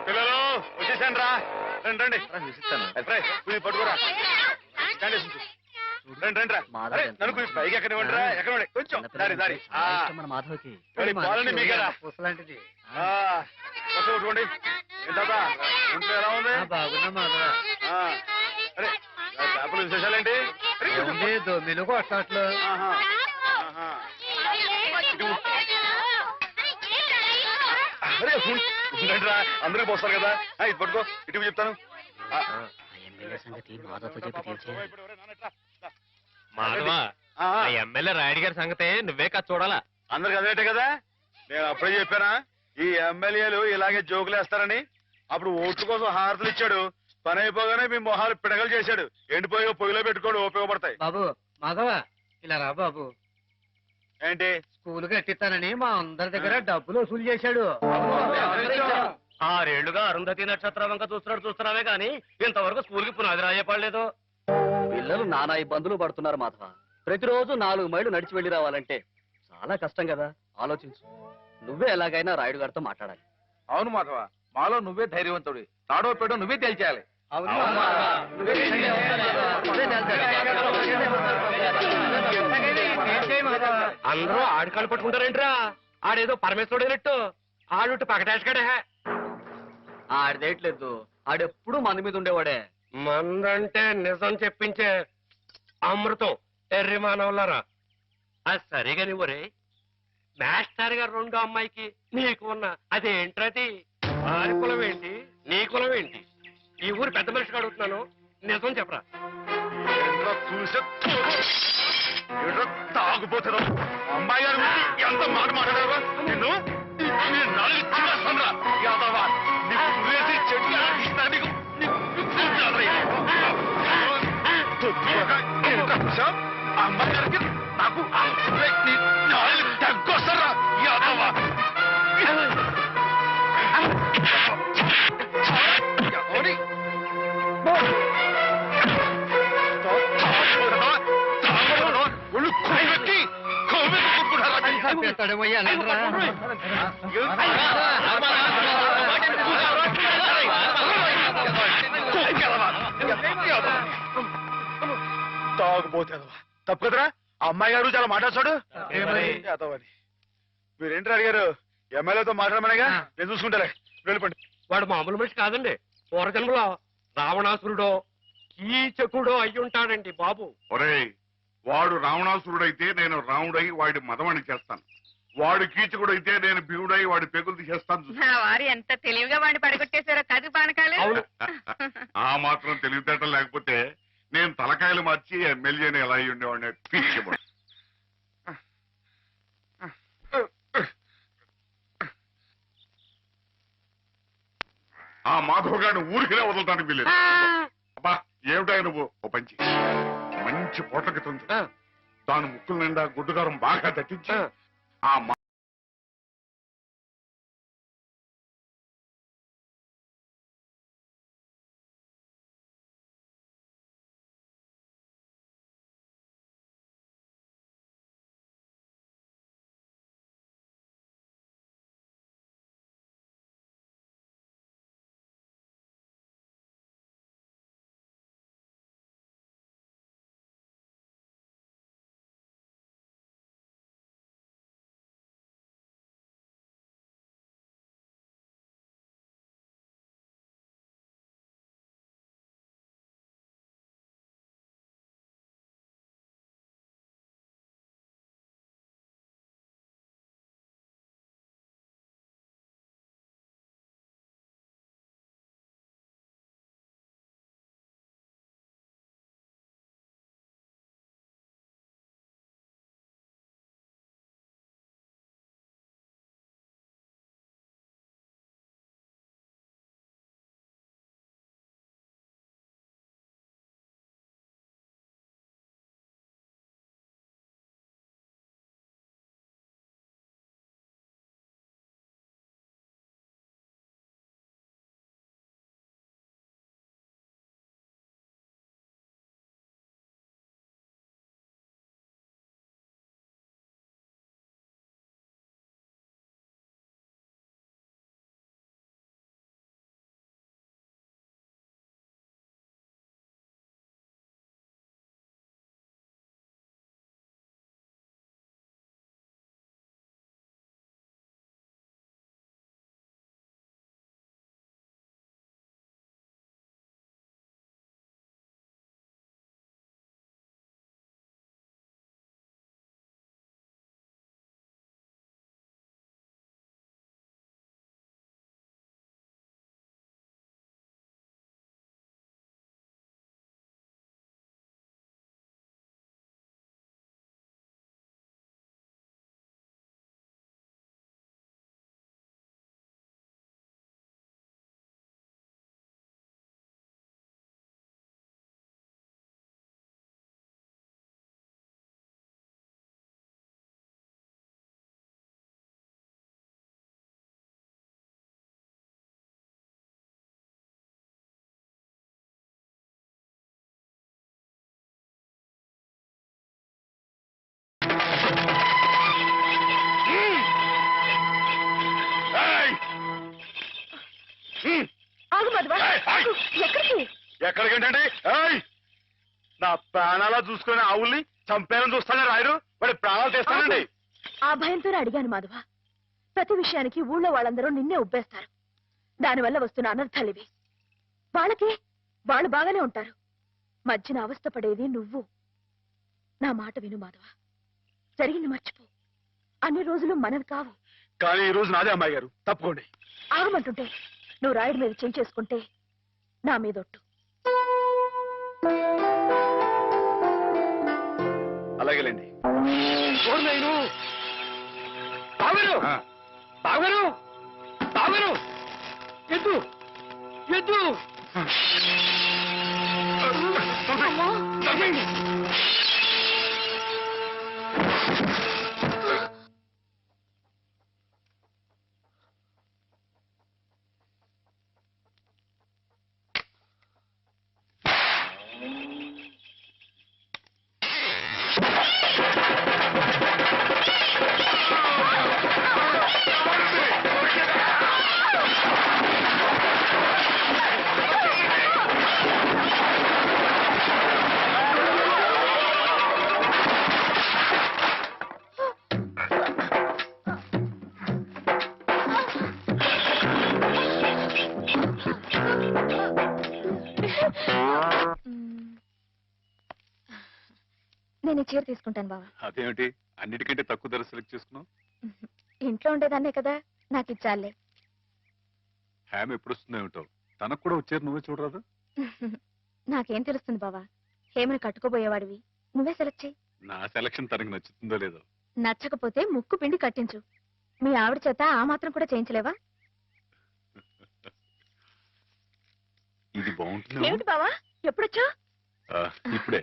పిల్లలు వచ్చేసాను రా రండి రండి పట్టుకోరా రండి రండి రా నన్ను కొంచెం పైకి ఎక్కనివ్వండి రా ఎక్కనివ్వండి కొంచెం దారి దారి మాధవ్కి పాలని మీకేరా పుసలాంటిది కొట్టుకోండి ఏంటా ఇంట్లో ఎలా ఉంది బాగున్నా మాధవ అరే చేపల విశేషాలేంటి దొమ్మిలు కొట్టట్లు అరే ఉండండి రా అందరికి పోస్తారు కదా ఇది పట్టుకో ఇటు చెప్తాను సంగతి మాధవ్తో చెప్పి మాధవ ఎమ్మెల్యే రాయుడు గారి సంగతే నువ్వే కాదు చూడాలా అందరికి అదేటే కదా నేను అప్పుడే చెప్పానా ఈ ఎమ్మెల్యేలు ఇలాగే జోకులేస్తారని అప్పుడు ఓట్ల కోసం హారతులు ఇచ్చాడు పని అయిపోగానే మీ మొహాలు పిడగలు చేశాడు ఎండిపోయి పొయ్యిలో పెట్టుకోడు ఉపయోగపడతాయి బాబు మాధవ ఇలా రా బాబు ఏంటి స్కూల్ కట్టిస్తానని మా అందరి దగ్గర డబ్బులు వసూలు చేశాడు 6 ఏళ్లుగా అరుంధతి నక్షత్రం వంక చూస్తున్నావే గాని ఇంతవరకు స్కూల్ కి పునాది రాయపడలేదు. పిల్లలు నానా ఇబ్బందులు పడుతున్నారు మాధవ. ప్రతిరోజు 4 మైళ్ళు నడిచి వెళ్లి రావాలంటే చాలా కష్టం కదా. ఆలోచించు. నువ్వే ఎలాగైనా రాయుడు గారితో మాట్లాడాలి. అవును మాధవ, మాలో నువ్వే ధైర్యవంతుడి. తాడో పేడో నువ్వే తేల్చేయాలి. అందరూ ఆడికాళ్ళు పట్టుకుంటారేంట్రా? ఆడేదో పరమేశ్వరుడైనట్టు ఆడుట్టు పకటేసుకడే. ఆడదేట్లేదు, ఆడెప్పుడు మన మీద ఉండేవాడే. మందంటే నిజం చెప్పించే అమృతం ఎర్రి మానవులారా. అది సరిగా నువ్వరే మాస్టర్ గారు 2 అమ్మాయికి నీకు ఉన్న అదేంట్రది? ఆరి కులం ఏంటి, నీ కులం ఏంటి? ఈ ఊరు పెద్ద మనిషికి అడుగుతున్నాను, నిజం చెప్పరా. తాగుపోతారు అమ్మాయి గారు ఎంత మాట మాట్లాడారు నిన్ను అమ్మాయి గారికి నాకు తగ్గొస్తారా యాదవా. తాగుపోతేదవా తప్పు కదరా. అమ్మాయి గారు చాలా మాట్లాడు. మీరేంటి అడిగారు? ఎమ్మెల్యేతో మాట్లాడమనేగా, నేను చూసుకుంటారే. వెళ్ళిపోండి. వాడు మామూలు మనిషి కాదండి. పూర్వజన్మలో రావణాసురుడో కీచకుడో అయ్యుంటాడండి బాబు. ఒరేయ్, వాడు రావణాసురుడైతే నేను రాముడై వాడి మదమని చేస్తాను. వాడు కీచకుడైతే నేను భీముడై వాడి పెగులు తీసేస్తాను. వారు ఎంత తెలివిగా వాడిని పడగొట్టేశారో కది పానకాలు. ఆ మాత్రం తెలివితేటం లేకపోతే నేను తలకాయలు మార్చి ఎమ్మెల్యేని ఎలా అయ్యి ఉండేవాడిని. పిచ్చిపోయి ఆ మాధవ్ గారిని ఊరికినే వదలటానికి వీలేదు. అబ్బా ఏమిటాయి నువ్వు? ఓ పంచి మంచి పొట్లకి తుంది, దాని ముక్కుల నిండా గుడ్డుగారం బాగా దట్టించి ఆ ఎక్కడికేంటండి ఏయ్! నా ప్రాణాలా చూసుకునే ఆవుల్ని చంపేయాలని చూస్తానే రాయుడు వాడి ప్రాణాలు తెస్తానండి. ఆ భయంతోనే అడిగాను మాధవ. ప్రతి విషయానికి ఊళ్ళో వాళ్ళందరూ నిన్నే ఉబ్బేస్తారు. దానివల్ల వస్తున్న అనర్థాలివి. వాళ్ళకి వాళ్ళు బాగానే ఉంటారు. మధ్యన అవస్థ పడేది నువ్వు. నా మాట విను మాధవ. జరిగింది మర్చిపో. అన్ని రోజులు మనవి కావు. కానీ ఈ రోజు నాదే అమ్మాయి గారు, తప్పుకోండి. ఆగమంటుంటే నువ్వు రాయుడి మీద చేసుకుంటే నా మీదొట్టు. అలాగేలేండి. ఎద్దు ఎద్దు నేను ఈ చీర తీసుకుంటాను బావా. అదేమిటి అన్నిటికంటే తక్కువ ధర సెలెక్ట్ చేసుకున్నావు? ఇంట్లో ఉండేదాన్నే కదా, నాకు ఇచ్చాలే. హ్యామ్ ఎప్పుడు వస్తుందో ఏమిటో, తనకు కూడా వచ్చారు, నువ్వే చూడరాదు? నాకేం తెలుస్తుంది బావా, హేమని కట్టుకోబోయేవాడివి. నువ్వే సెలెక్ట్ చేయి. నా సెలక్షన్ తనకు నచ్చుతుందో లేదో. నచ్చకపోతే ముక్కు పిండి కట్టించు. మీ ఆవిడ చేత ఆ మాత్రం కూడా చేయించలేవా? ఇది బాగుంటుంది. ఏమిటి బావా, ఎప్పుడొచ్చా? ఇప్పుడే.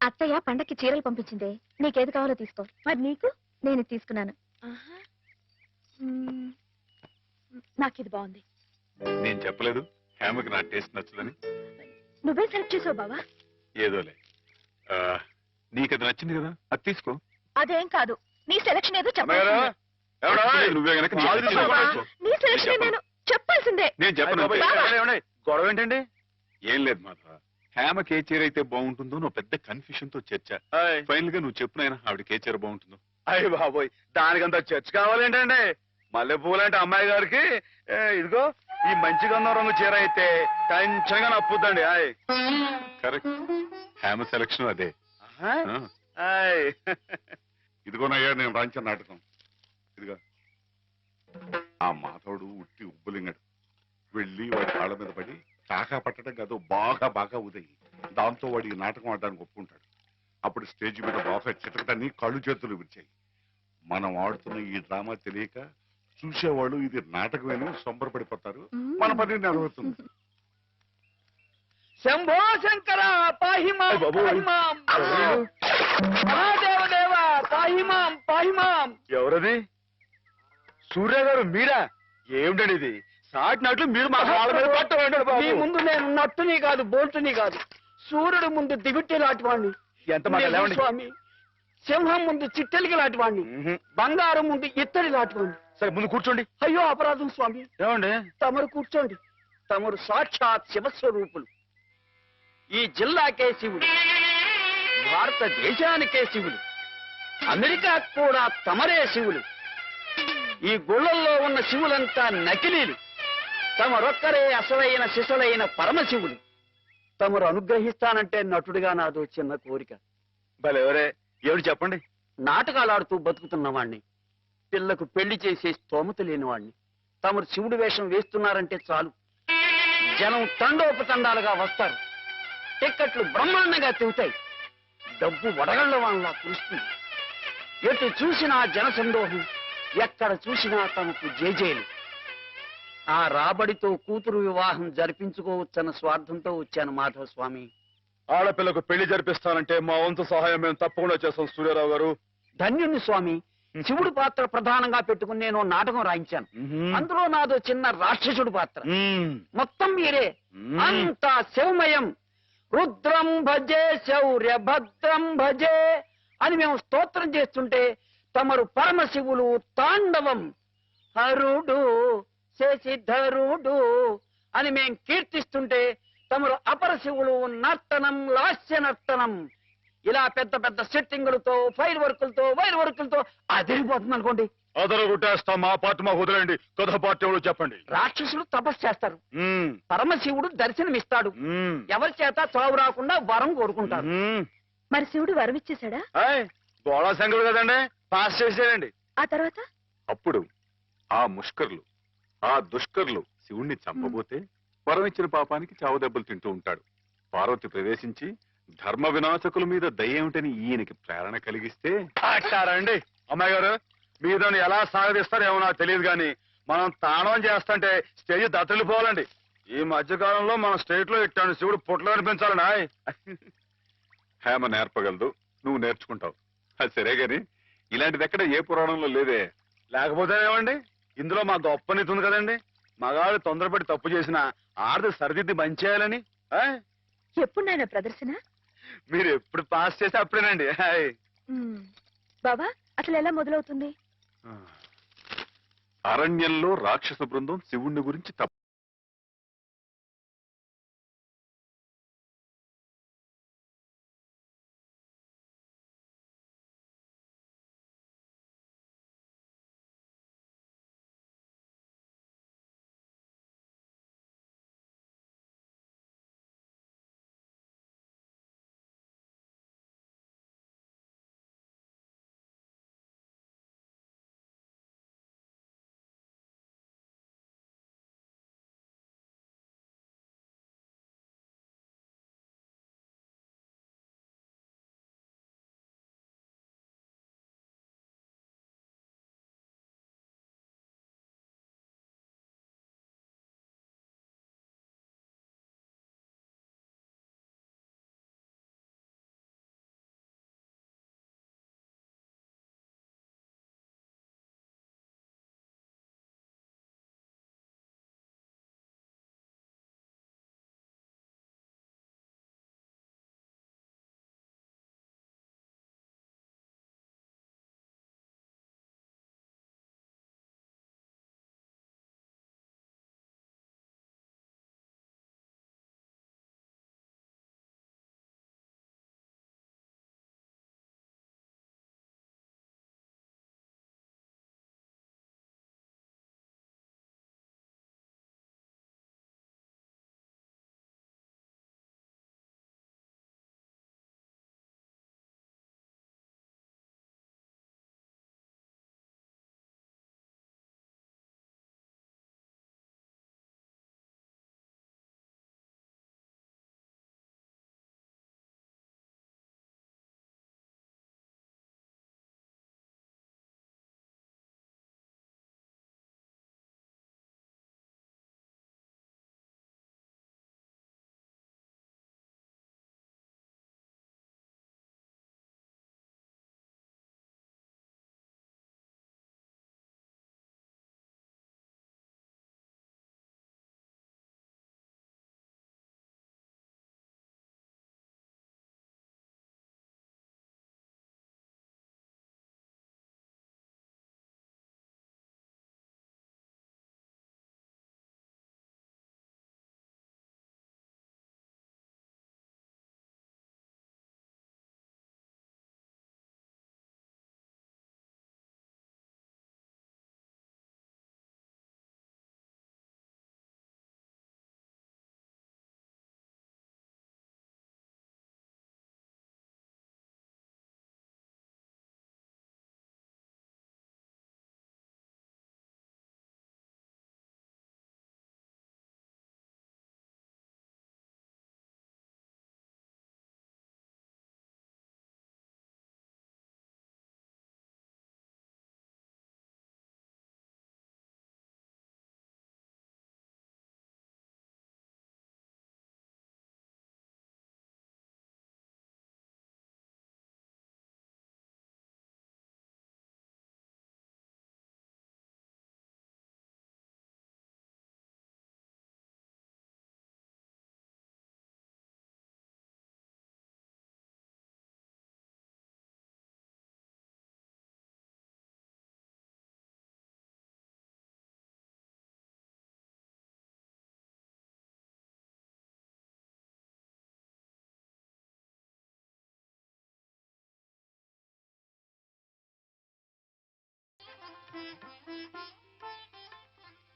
అత్తయ్య పండక్కి చీరలు పంపించిందే, నీకేది కావాలో తీసుకో. మరి నీకు? నేను ఇది తీసుకున్నాను. నాకు ఇది బాగుంది. నేను చెప్పలేదు హ్యామ్కి నా టేస్ట్ నచ్చదని? నువ్వే సెలెక్ట్ చేసావు బావా. ఏదోలే, నీకు అది నచ్చింది కదా, అది తీసుకో. అదేం కాదు, నీ సెలక్షన్ ఏదో నువ్వే గనక నీ సెలక్షన్ నేను చెప్పాల్సిందే. నేను చెప్పను. గొడవ ఏంటండి? ఏం లేదు మాధవ, హ్యామకి ఏ చీర అయితే బాగుంటుందో నువ్వు పెద్ద కన్ఫ్యూషన్ తో చర్చ. ఫైనల్ గా నువ్వు చెప్పునైనా ఆవిడకి ఏ చీర బాగుంటుందో. అయ్యి బాబోయ్, దానికంత చర్చ కావాలేంటండి? మల్లెపూలంటే అమ్మాయి గారికి ఇదిగో ఈ మంచిగా ఉన్న రంగు చీర అయితే టెన్షన్ గా నప్పుద్దండి. కరెక్ట్, హ్యామ సెలక్షన్ అదే. ఇదిగోనయ్యా నేను రాంచిన నాటకం. ఇదిగో ఆ మాధవుడు ఉట్టి ఉబ్బులింగడు. వెళ్ళి వాడి కాళ్ళ మీద పడి కాకా పట్టడం కాదు, బాగా బాగా ఉదయి. దాంతో వాడి ఈ నాటకం ఆడడానికి ఒప్పుకుంటాడు. అప్పుడు స్టేజ్ మీద బాగా చితకటాన్ని కళ్ళు చేతులు విరిచాయి. మనం ఆడుతున్న ఈ డ్రామా తెలియక చూసేవాళ్ళు ఇది నాటకమేనో సంబరపడిపోతారు. మన పని నెరవేరుతుంది. శంభో శంకర పాహిమాం పాహిమాం, మహాదేవదేవ పాహిమాం పాహిమాం. ఎవరది? సూర్య గారు మీరా? ఏమిటండి ఇది? సాటినట్లు మీరు మా కాళ్ళ మీద పట్టండి మీ బాబు. ముందు నేను నట్టుని కాదు, బోల్టుని కాదు, సూర్యుడు ముందు దిగుట్టి లాంటి వాడిని. ఎంత మాట లేవండి. స్వామి, సింహం ముందు చిట్టెలికి లాంటి వాడిని, బంగారం ముందు ఇత్తడి లాంటి వాడిని. సరే ముందు కూర్చోండి. అయ్యో అపరాధం స్వామి. ఏమండి? తమరు కూర్చోండి. తమరు సాక్షాత్ శివస్వరూపులు. ఈ జిల్లాకే శివుడు, భారతదేశానికే శివుడు, అమెరికా కూడా తమరే శివులు. ఈ గుళ్ళల్లో ఉన్న శివులంతా నకిలీలు. తమరొక్కరే అసలైన శిశులైన పరమశివులు. తమరు అనుగ్రహిస్తానంటే నటుడిగా నాదో చిన్న కోరిక. భలేవరే, ఎవరు చెప్పండి. నాటకాలాడుతూ బతుకుతున్నవాణ్ణి, పిల్లకు పెళ్లి చేసే స్తోమత లేనివాణ్ణి. తమరు శివుడు వేషం వేస్తున్నారంటే చాలు, జనం తండోపతండాలుగా వస్తారు. టిక్కెట్లు బ్రహ్మాండంగా తిరుగుతాయి. డబ్బు వడగళ్ల వాళ్ళ కురుస్తుంది. ఎటు చూసినా జన సందోహం, ఎక్కడ చూసినా తమకు జేజేలు. ఆ రాబడితో కూతురు వివాహం జరిపించుకోవచ్చన్న స్వార్థంతో వచ్చాను మాధవ స్వామి. ఆడపిల్లకు పెళ్లి జరిపిస్తానంటే మా వంతు సహాయం మేము తప్పకుండా చేస్తాం సూర్యారావు గారు. ధన్యుణ్ణి స్వామి. శివుడు పాత్ర ప్రధానంగా పెట్టుకుని నేను నాటకం రాయించాను. అందులో నాదో చిన్న రాక్షసుడు పాత్ర. మొత్తం మీరే, అంతా శివమయం. రుద్రం భజే శౌర్య భద్రం భజే అని మేము స్తోత్రం చేస్తుంటే తమరు పరమశివులు తాండవం. హరుడు శశిధరుడు అని మేం కీర్తిస్తుంటే తమరు అపరశివుడు నర్తనం లాస్య నర్తనం ఇలా పెద్ద పెద్ద సెట్టింగులతో ఫైర్ వర్కులతో వైర్ వర్కులతో అదిరిపోతుంది అనుకోండి. అదరు గుట్టేస్తాం, మా పార్టీ మాకు వదిలేండి. కథ పార్టీ ఎవరు చెప్పండి. రాక్షసులు తపస్సు చేస్తారు, మ్మ్. పరమశివుడు దర్శనమిస్తాడు, మ్మ్. ఎవరి చేత చావు రాకుండా వరం కోరుకుంటారు. మ్మ్. మరి శివుడు వరమిచ్చేశాడా? ఏయ్, గోళా శంకరుడు కదండి, పాస్ చేసేయండి. ఆ తర్వాత అప్పుడు ఆ ముష్కర్లు ఆ దుష్కర్లు శివుణ్ణి చంపబోతే వరం ఇచ్చిన పాపానికి చావు దెబ్బలు తింటూ ఉంటాడు. పార్వతి ప్రవేశించి ధర్మ వినాశకుల మీద దయ్యేమిటని ఈయనకి ప్రేరణ కలిగిస్తే అంటారండి. అమ్మాయి గారు, మీరు ఎలా సాగదీస్తారో ఏమో నాకు తెలియదు కానీ మనం తాణం చేస్తుంటే స్టేజ్ దత్తలిపోవాలండి. ఈ మధ్య కాలంలో మన స్టేట్ లో ఇట్టాను శివుడు పుట్లో అనిపించాలండి. హేమ నేర్పగలదు, నువ్వు నేర్చుకుంటావు. అది సరే గాని ఇలాంటిది ఎక్కడ ఏ పురాణంలో లేదే. లేకపోతే ఏమండి, ఇందులో మా గొప్ప నీతి ఉంది కదండి. మగాడు తొందరపడి తప్పు చేసిన ఆడది సరిదిద్ది మంచి చేయాలని. ఎప్పుడు నాయన ప్రదర్శన? మీరు ఎప్పుడు పాస్ చేస్తే అప్పుడేనండి. బాబా అసలు ఎలా మొదలవుతుంది? అరణ్యంలో రాక్షస బృందం శివుణ్ణి గురించి తప్పు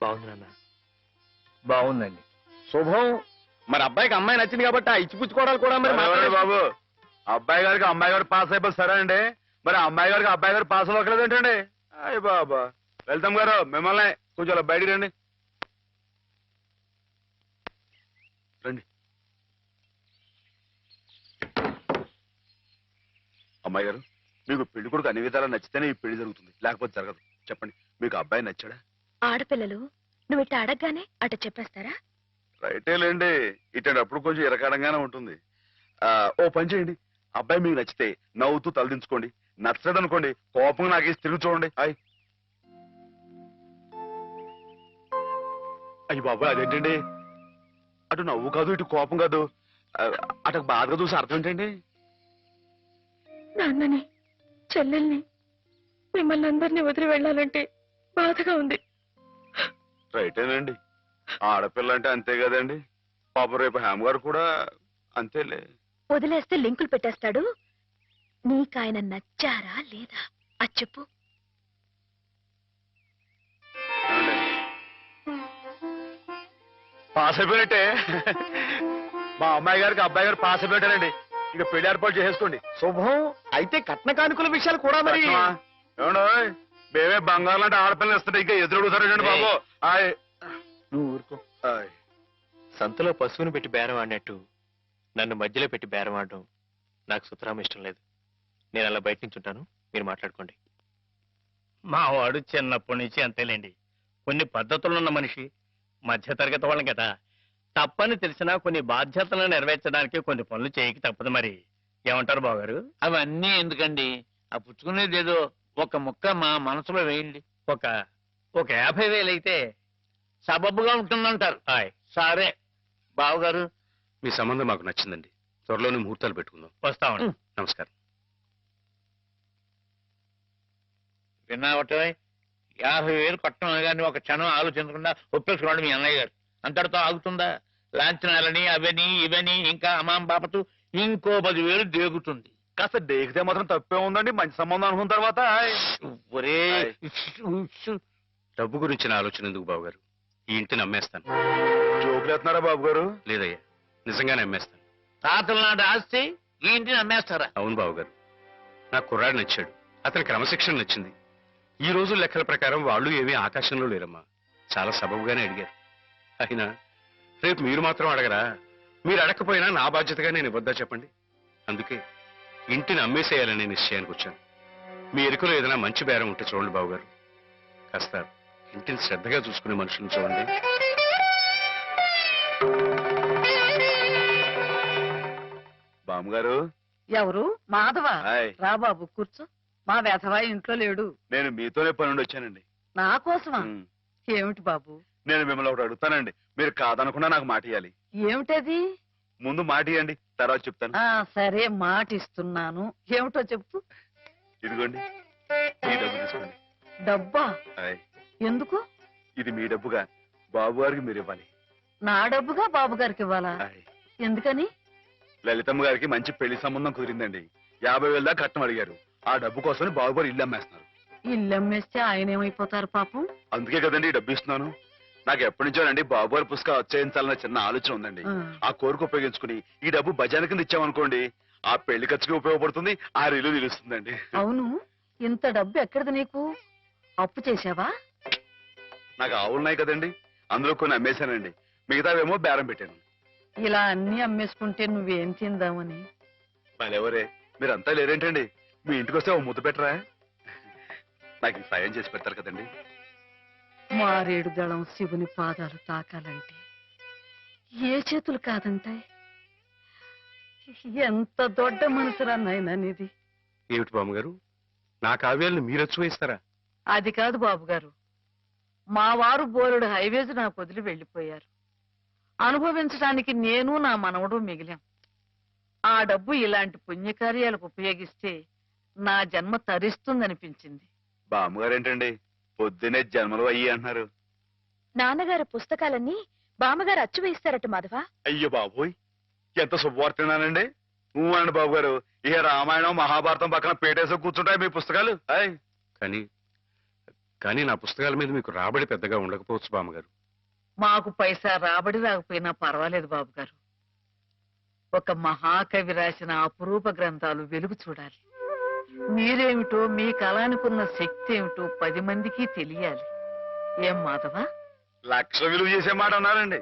బాగుంది నాన్న. బాగుందండి. శుభం. మరి అబ్బాయికి అమ్మాయి నచ్చింది కాబట్టి ఆ ఇచ్చిపుచ్చుకోవడాలు కూడా మరి ఎవరండి బాబు అబ్బాయి గారికి అమ్మాయి గారు పాస్ అయిపోయి సరే అండి, మరి అమ్మాయి గారికి అబ్బాయి గారు పాస్ అవ్వట్లేదు ఏంటండి? అయ్య బాబా వెళ్తాం గారు మిమ్మల్ని కొంచెం అలా బయటికి రండి. రండి. అమ్మాయి గారు మీకు పెళ్లి కొడుకు అన్ని విధాలా నచ్చితేనే ఈ పెళ్లి జరుగుతుంది, లేకపోతే జరగదు. చెప్పండి మీకు అబ్బాయి నచ్చాడా? ఆడపిల్లలు నువ్వు ఇట్ట అడగగానే అట చెప్పేస్తారా? రైటే లేండి, ఇటప్పుడు కొంచెం ఇరకాడంగానే ఉంటుంది. ఓ పని చేయండి, అబ్బాయి మీకు నచ్చితే నవ్వుతూ తలదించుకోండి, నచ్చలేదు అనుకోండి కోపంగా నాకేసి తిరిగి చూడండి. అయ్యి బాబాయ్ అదేంటండి, అటు నవ్వు కాదు ఇటు కోపం కాదు, అటు బాధగా చూసి అర్థం ఏంటండి? నాన్నని చెల్లెల్ని మిమ్మల్ని అందరినీ వదిలి వెళ్ళాలంటే బాధగా ఉంది. రైటేనండి, ఆడపిల్ల అంటే అంతే కదండి. పాపం రేపు హేమ గారు కూడా అంతేలే. వదిలేస్తే లింకులు పెట్టేస్తాడు. నీకాయన నచ్చారా లేదా అది చెప్పు. పాస్ అయిపోయినట్టే, మా అమ్మాయి గారికి అబ్బాయి గారు పాస్ అయిపోయారండి. ఇక పెళ్లి ఏర్పాటు చేసేసుకోండి. శుభం. అయితే కట్న కానుకల విషయాలు కూడా మరి ఏమండో మేమే బంగారం లాంటి ఆడపిల్లలు ఇస్తుంటే ఇంకా ఎదురుగుతారండి బాబు. నువ్వు ఊరుకో. సంతలో పశువుని పెట్టి బేరం ఆడినట్టు నన్ను మధ్యలో పెట్టి బేరం ఆడడం నాకు సుతరాం ఇష్టం లేదు. నేను అలా బయట నుంచి ఉంటాను, మీరు మాట్లాడుకోండి. మా వాడు చిన్నప్పటి నుంచి అంతేలేండి. కొన్ని పద్ధతులున్న మనిషి, మధ్యతరగతి వాళ్ళం కదా. తప్పని తెలిసినా కొన్ని బాధ్యతలను నెరవేర్చడానికి కొన్ని పనులు చేయక తప్పదు. మరి ఏమంటారు బావగారు? అవన్నీ ఎందుకండి, ఆ పుచ్చుకునేది ఏదో ఒక ముక్క మా మనసులో వేయండి. ఒక 50,000 అయితే సబబుగా ఉంటుందంటారు. సరే బావగారు, మీ సంబంధం మాకు నచ్చిందండి. త్వరలోనే ముహూర్తాలు పెట్టుకుందాం. వస్తామండి. నమస్కారం. విన్నావటే 50,000 కట్టం కానీ ఒక క్షణం ఆలోచించకుండా ఒప్పేసుకున్నాడు మీ అన్నయ్య గారు. అంతటితో ఆగుతుందా? లాంఛనాలని అవని ఇవని ఇంకా అమాం బాపతు ఇంకో 10,000 దేగుతుంది. కాస్త దేగితే మాత్రం తప్పే ఉందండి, మంచి సంబంధం అనుకున్న తర్వాత. ఒరే డబ్బు గురించిన ఆలోచన ఎందుకు బాబు గారు? ఈ ఇంటిని అమ్మేస్తాను. జోకులు వేస్తున్నారా బాబు గారు? లేదయ్యా, నిజంగానే అమ్మేస్తాను. తాతల నాటి ఆస్తి ఈ ఇంటిని అమ్మేస్తారా? అవును బాబు గారు, నాకు కుర్రాడు నచ్చాడు, అతని క్రమశిక్షణ నచ్చింది. ఈ రోజు లెక్కల ప్రకారం వాళ్ళు ఏమీ ఆకాశంలో లేరమ్మా, చాలా సబబుగానే అడిగారు. అయినా రేపు మీరు మాత్రం అడగరా? మీరు అడగకపోయినా నా బాధ్యతగా నేను ఇవ్వద్దా చెప్పండి? అందుకే ఇంటిని అమ్మేసేయాలనే నిశ్చయానికి వచ్చాను. మీ ఎరుకలో ఏదైనా మంచి బేరం ఉంటే చూడండి బాబుగారు. కాస్త ఇంటిని శ్రద్ధగా చూసుకునే మనుషులను చూడండి. బామ్మగారు. ఎవరు? మాధవ. హాయ్. రా బాబు కూర్చో. మా వెధవా ఇంట్లో లేడు. నేను మీతోనే పని నుండి వచ్చానండి. నా కోసమా? ఉమ్. ఏమిటి బాబు? నేను మిమ్మల్ని ఒకటి అడుగుతానండి, మీరు కాదనకుండా నాకు మాట ఇవ్వాలి. ఏమిటది? ముందు మాట ఇవ్వండి, తర్వాత చెప్తాను. సరే మాట ఇస్తున్నాను. ఏమిటో చెప్పు. ఇదిగోండి ఈ డబ్బు తీసుకోండి. డబ్బా? హాయ్. ఎందుకు? ఇది మీ డబ్బుగా బాబు గారికి మీరు ఇవ్వాలి. నా డబ్బుగా బాబు గారికి ఇవ్వాలా? హాయ్. ఎందుకని? లలితమ్మ గారికి మంచి పెళ్లి సంబంధం కుదిరిందండి. 50,000 దాకా కట్నం అడిగారు. ఆ డబ్బు కోసం బాబు గారు ఇల్లు అమ్మేస్తున్నారు. ఇల్లు అమ్మేస్తే ఆయన ఏమైపోతారు పాపం? అందుకే కదండి ఈ డబ్బు ఇస్తున్నాను. నాకు ఎప్పటి నుంచోనండి బాబు గారి పుస్తకం వచ్చేయించాలన్న చిన్న ఆలోచన ఉందండి. ఆ కోరిక ఉపయోగించుకుని ఈ డబ్బు బజార్ కింద ఇచ్చామనుకోండి, ఆ పెళ్లి ఖర్చుకి ఉపయోగపడుతుంది, ఆ ఇల్లు నిలుస్తుందండి. అవును, ఇంత డబ్బు ఎక్కడిది నీకు? అప్పు చేశావా? నాకు ఆవులున్నాయి కదండి, అందులో కొన్ని అమ్మేశానండి, మిగతావేమో బేరం పెట్టాను. ఇలా అన్ని అమ్మేసుకుంటే నువ్వేం తిందామని. మళ్ళెవరే మీరంతా లేరేంటండి? మీ ఇంటికి వస్తే ఓ ముద్దు పెట్టరా? నాకు ఈ సాయం చేసి పెడతారు కదండి. మారేడు దళం శివుని పాదాలు తాకాలంటే ఏ చేతులు కాదంటాయి? ఎంత దొడ్డ మనసురా నాయనా నీది. ఏమిటి బామ్మగారు, నా కావ్యాలను మీరు వచ్చి అది కాదు బాబు గారు, మా వారు బోలుడు హైవేస్ నాకు వదిలి వెళ్ళిపోయారు. అనుభవించడానికి నేను నా మనవడు మిగిలాం. ఆ డబ్బు ఇలాంటి పుణ్యకార్యాలకు ఉపయోగిస్తే నా జన్మ తరిస్తుందనిపించింది. బామ్మగారు ఏంటండి పొద్దునే జన్మలు అయ్యి అంటున్నారు? నాన్నగారు పుస్తకాలన్నీ బామ్మగారు అచ్చు వేయిస్తారట మాధవ. అయ్యో బాబోయ్, ఎంత శుభవార్తనానండి. అనండి బాబు గారు, ఇక రామాయణం మహాభారతం పక్కన పేటేసో కూర్చుంటాయి మీ పుస్తకాలు. కానీ కానీ నా పుస్తకాల మీద మీకు రాబడి పెద్దగా ఉండకపోవచ్చు బామ్మగారు. మాకు పైసా రాబడి రాకపోయినా పర్వాలేదు బాబు గారు. ఒక మహాకవి రాసిన అపురూప గ్రంథాలు వెలుగు చూడాలి. మీరేమిటో మీ కళానికున్న శక్తి ఏమిటో 10 మందికి తెలియాలి. ఏం మాధవా? లక్ష విలువ చేసే మాట అన్నారండి.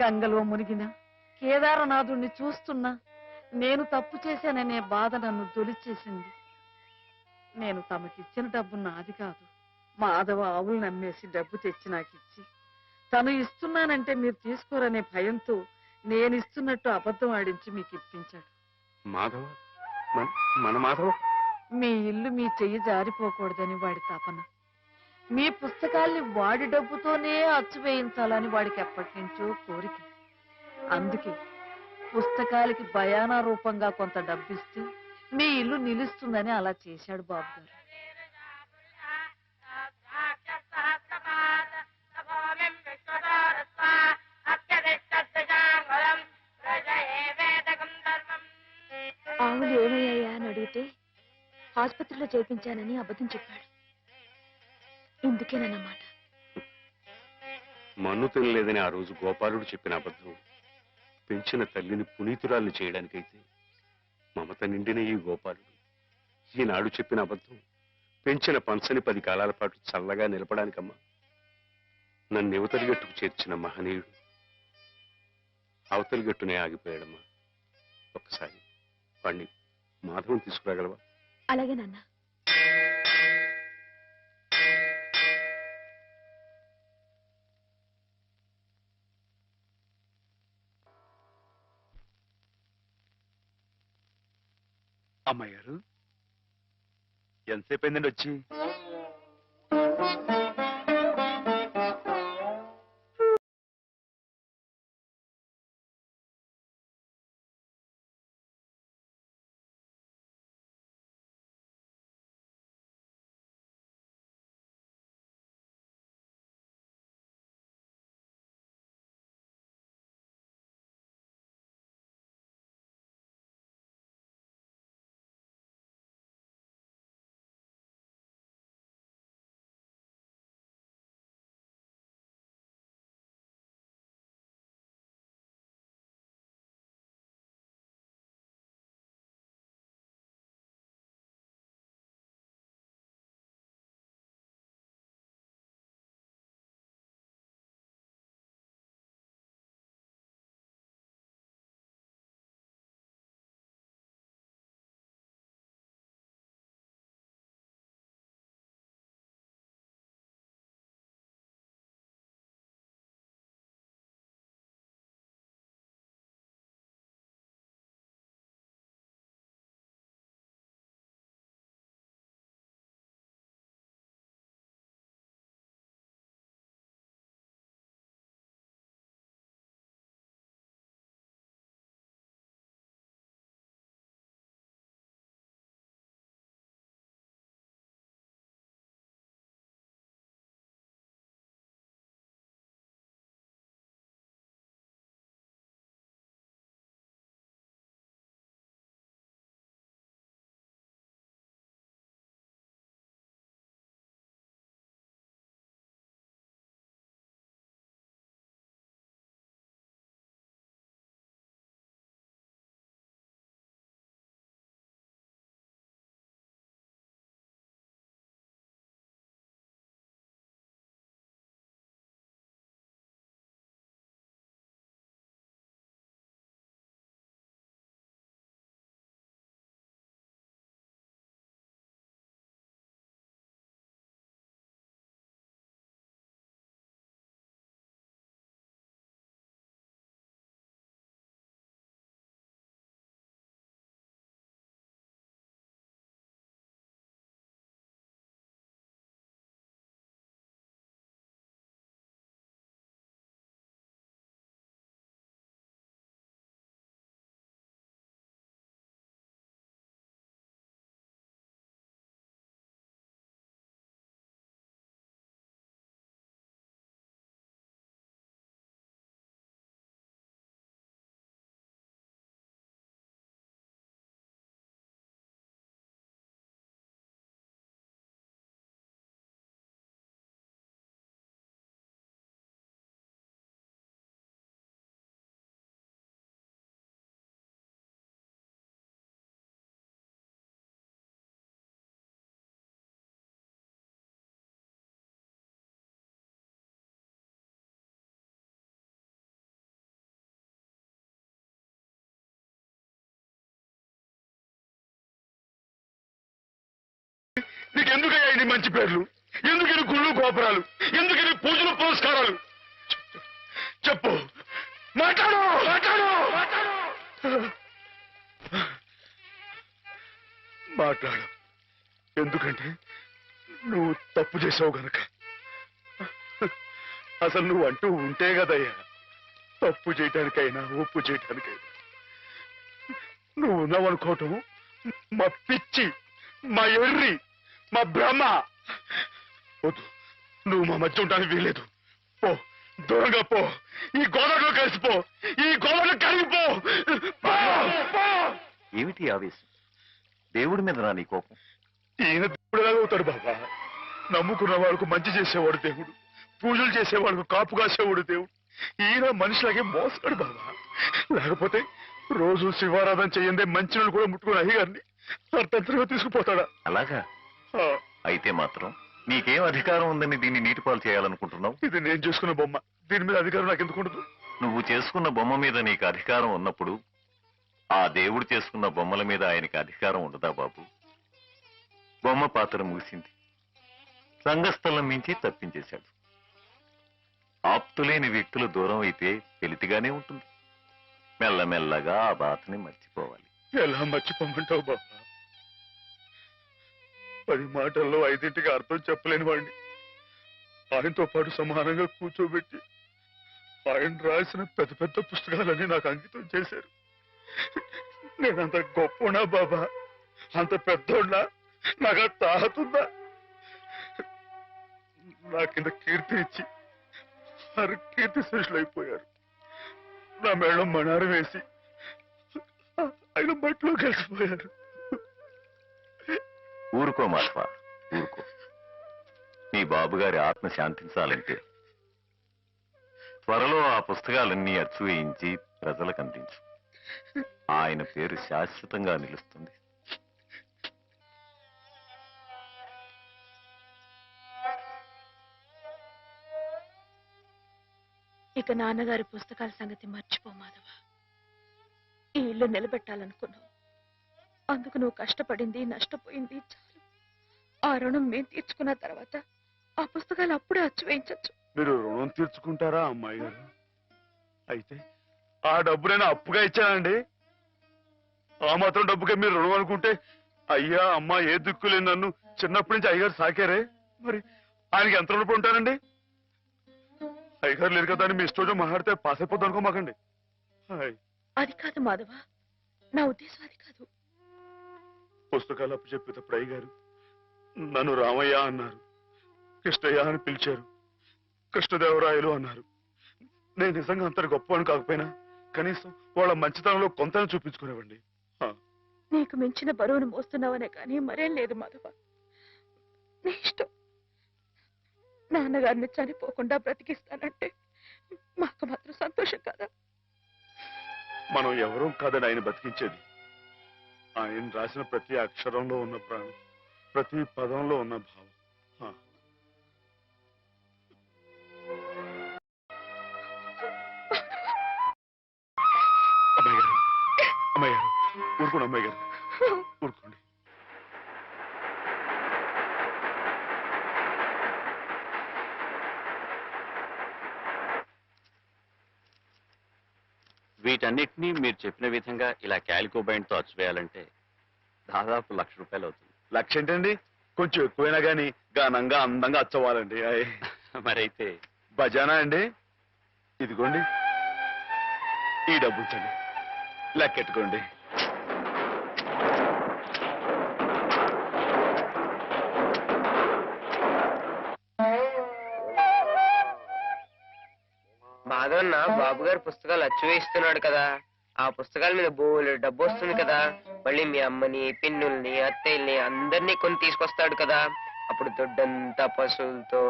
గంగలో మునిగిన కేదారనాథుణ్ణి చూస్తున్నా నేను తప్పు చేశాననే బాధ నన్ను తొలిచేసింది. నేను తమకిచ్చిన డబ్బు నాది కాదు. మాధవ ఆవులు నమ్మేసి డబ్బు తెచ్చి నాకిచ్చి తను ఇస్తున్నానంటే మీరు తీసుకోరనే భయంతో నేను ఇస్తున్నట్టు అబద్ధం ఆడించి మీకు ఇప్పించాడు. మాధవ మన మాధవ మీ ఇల్లు మీ చెయ్యి జారిపోకూడదని వాడి తపన. మీ పుస్తకాల్ని వాడి డబ్బుతోనే అచ్చు వేయించాలని వాడికి ఎప్పటి నుంచో కోరిక. అందుకే పుస్తకాలకి బయానా రూపంగా కొంత డబ్బిస్తే మీ ఇల్లు నిలుస్తుందని అలా చేశాడు బాబు గారు. ఆవులు ఏమయ్యాయా అని అడిగితే ఆసుపత్రిలో చేర్పించానని అబద్ధం చెప్పాడు. ఇందుకేనన్నమాట. మన్ను తినలేదని ఆ రోజు గోపాలుడు చెప్పిన అబద్ధం పెంచిన తల్లిని పునీతురాల్ని చేయడానికైతే మమత నిండిన ఈ గోపాలుడు ఈనాడు చెప్పిన అబద్ధం పెంచిన పంచని 10 కాలాల పాటు చల్లగా నిలపడానికమ్మా. నన్ను యువతలి గట్టుకు చేర్చిన మహనీయుడు అవతలి గట్టునే ఆగిపోయాడమ్మా. ఒక్కసారి వాణ్ణి మాధవం తీసుకురాగలవా? అలాగే నాన్న. అమ్మాయి గారు ఎంతసేపు అయిందండి వచ్చి? నీకెందుకయ్యా ఇన్ని మంచి పేర్లు? ఎందుకు ఇన్ని గుళ్ళు గోపురాలు? ఎందుకు ఇన్ని పూజలు పురస్కారాలు? చెప్పు, మాట్లాడు మాట్లాడు మాట్లాడు. ఎందుకంటే నువ్వు తప్పు చేసావు గనక. అసలు నువ్వు అంటూ ఉంటే కదయ్యా తప్పు చేయటానికైనా ఒప్పు చేయటానికైనా. నువ్వు ఉన్నావనుకోవటం మా పిచ్చి, మా ఎర్రి, మా భ్రమ. వద్దు, నువ్వు మా మధ్య ఉండడానికి వీలేదు. పో, దూరంగా పో. ఈ గోదావరిలో కలిసిపో, ఈ గోదావరిలో కలిగిపో. ఏమిటి ఆవేశం? దేవుడి మీద నీ కోపం? ఈయన దేవుడు ఎలాగవుతాడు బాబా? నమ్ముకున్న వాళ్ళకు మంచి చేసేవాడు దేవుడు, పూజలు చేసేవాళ్ళకు కాపు కాసేవాడు దేవుడు. ఈయన మనిషిలాగే మోసాడు బాబా. లేకపోతే రోజు శివారాధన చెయ్యందే మంచినీళ్ళు కూడా ముట్టుకుని అయ్యగారిని అర్థంతరంగా తీసుకుపోతాడా? అలాగా? అయితే మాత్రం నీకేం అధికారం ఉందని దీన్ని నీటిపాలు చేయాలనుకుంటున్నావు? ఇది నేను చేసుకున్న బొమ్మ, దీని మీద అధికారం నాకు ఎందుకు ఉండదు? నువ్వు చేసుకున్న బొమ్మ మీద నీకు అధికారం ఉన్నప్పుడు ఆ దేవుడు చేసుకున్న బొమ్మల మీద ఆయనకి అధికారం ఉండదా బాబు? బొమ్మ పాత్ర ముగిసింది, రంగస్థలం మించి తప్పించేశాడు. ఆప్తులేని వ్యక్తులు దూరం అయితే వెలితిగానే ఉంటుంది. మెల్లమెల్లగా ఆ బాధని మర్చిపోవాలి. ఎలా మర్చిపోమంటావు బాబా? 10 మాటల్లో 5ంటికి అర్థం చెప్పలేని వాడిని ఆయనతో పాటు సమానంగా కూర్చోబెట్టి ఆయన రాసిన పెద్ద పెద్ద పుస్తకాలన్నీ నాకు అంకితం చేశారు. నేనంత గొప్పనా బాబా? అంత పెద్దోడ్నా? నాకు తాహతుందా? నా కింద కీర్తి ఇచ్చి వారు కీర్తి శేషులు అయిపోయారు. నా మేడం మణారు వేసి ఆయన బట్టలో కలిసిపోయారు. ఊరుకో మాధవ, ఊరుకో. నీ బాబుగారి ఆత్మ శాంతించాలంటే త్వరలో ఆ పుస్తకాలన్నీ అచ్చు వేయించి ప్రజలకు అందించు. ఆయన పేరు శాశ్వతంగా నిలుస్తుంది. ఇక నాన్నగారి పుస్తకాల సంగతి మర్చిపో మాధవ. ఈ ఇల్లు నిలబెట్టాలనుకున్నావు, అందుకు నువ్వు కష్టపడింది నష్టపోయింది చాలు. ఆ రుణం మేము తీర్చుకున్న తర్వాత ఆ పుస్తకాలు అప్పుడే అచ్చు వేయించచ్చు. మీరు రుణం తీర్చుకుంటారా అమ్మాయి గారు? అయితే ఆ డబ్బు నేను అప్పుగా ఇచ్చానండి. ఆ మాత్రం డబ్బుకే మీరు రుణం అనుకుంటే అయ్యా అమ్మా ఏ దిక్కులేని నన్ను చిన్నప్పటి నుంచి అయ్యగారు సాకారే, మరి ఆయనకి ఎంత రుణపడి ఉంటానండి? అయ్యగారు లేరు కదా అని మీ ఇష్టం మాట్లాడితే పాస్ అయిపోద్ది అనుకోమాకండి. అది కాదు మాధవ, నా ఉద్దేశం అది కాదు. పుస్తకాలు అప్పు చెప్పేటప్పుడు అయ్యగారు నన్ను రామయ్య అన్నారు, కృష్ణయ్య అని పిలిచారు, కృష్ణదేవరాయలు అన్నారు. నేను నిజంగా అంత గొప్పవాడిని కాకపోయినా కనీసం వాళ్ళ మంచితనంలో కొంతను చూపించుకునేవండి. నీకు మించిన బరువును మోస్తున్నావనే కానీ మరేం లేదు మాధవ. నీ ఇష్టం. నాన్నగారిని చనిపోకుండా బ్రతికిస్తానంటే మాకు మాత్రం సంతోషం కదా? మనం ఎవరూ కాదని ఆయన బతికించేది. ఆయన రాసిన ప్రతి అక్షరంలో ఉన్న ప్రాణం, ప్రతి పదంలో ఉన్న భావం. అమ్మాయి గారు, అమ్మాయి గారు, ఊరుకోండి అమ్మాయి గారు, ఊరుకోండి. వీటన్నిటినీ మీరు చెప్పిన విధంగా ఇలా క్యాలికో బైండ్తో అచ్చువేయాలంటే దాదాపు ₹1,00,000 అవుతుంది. 1,00,000 ఏంటండి? కొంచెం ఎక్కువైనా గానీ ఘనంగా అందంగా అచ్చవ్వాలండి. మరైతే బజానా అండి. ఇదిగోండి, ఈ డబ్బు ఉంచండి, లెక్కెట్టుకోండి. మాధవన్న బాబు గారు పుస్తకాలు అచ్చు వేస్తున్నాడు కదా, ఆ పుస్తకాల మీద బోలెడు డబ్బు వస్తుంది కదా. మళ్ళీ మీ అమ్మని, పిన్నుల్ని, అత్తయ్యల్ని అందరినీ కొని తీసుకొస్తాడు కదా. అప్పుడు దొడ్డంతా పశువులతో,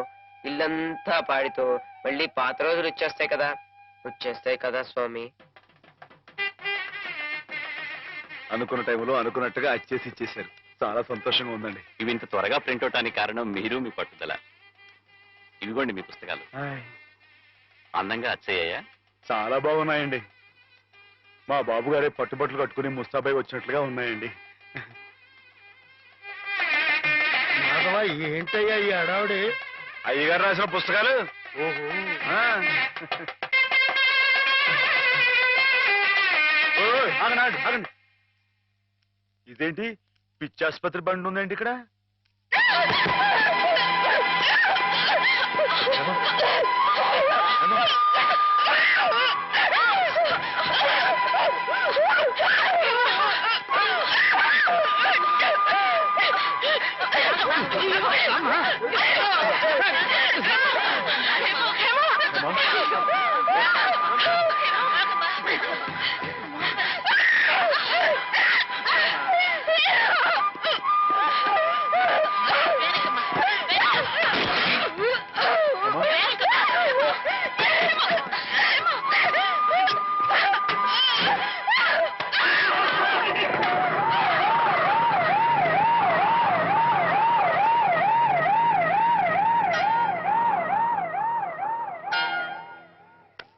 ఇల్లంతా పాడితో మళ్ళీ పాత రోజులు వచ్చేస్తాయి కదా స్వామి. అనుకున్న టైంలో అనుకున్నట్టుగా అచ్చేసి ఇచ్చేశారు. చాలా సంతోషంగా ఉందండి. ఇవి ఇంత త్వరగా ప్రింట్ అవటానికి కారణం మీరు, మీ పట్టుదల. ఇవిగోండి మీ పుస్తకాలు. అందంగా అచ్చయ్యాయా? చాలా బాగున్నాయండి. మా బాబు గారే పట్టుబట్టలు కట్టుకుని ముస్తాబాయి వచ్చినట్లుగా ఉన్నాయండి. ఏంటయ్యా ఈ అడావుడి? అయ్యగారు రాసిన పుస్తకాలు. ఓహో. ఆగండి ఆగండి. ఇదేంటి పిచ్చాసుపత్రి బండి ఉందేంటి ఇక్కడ?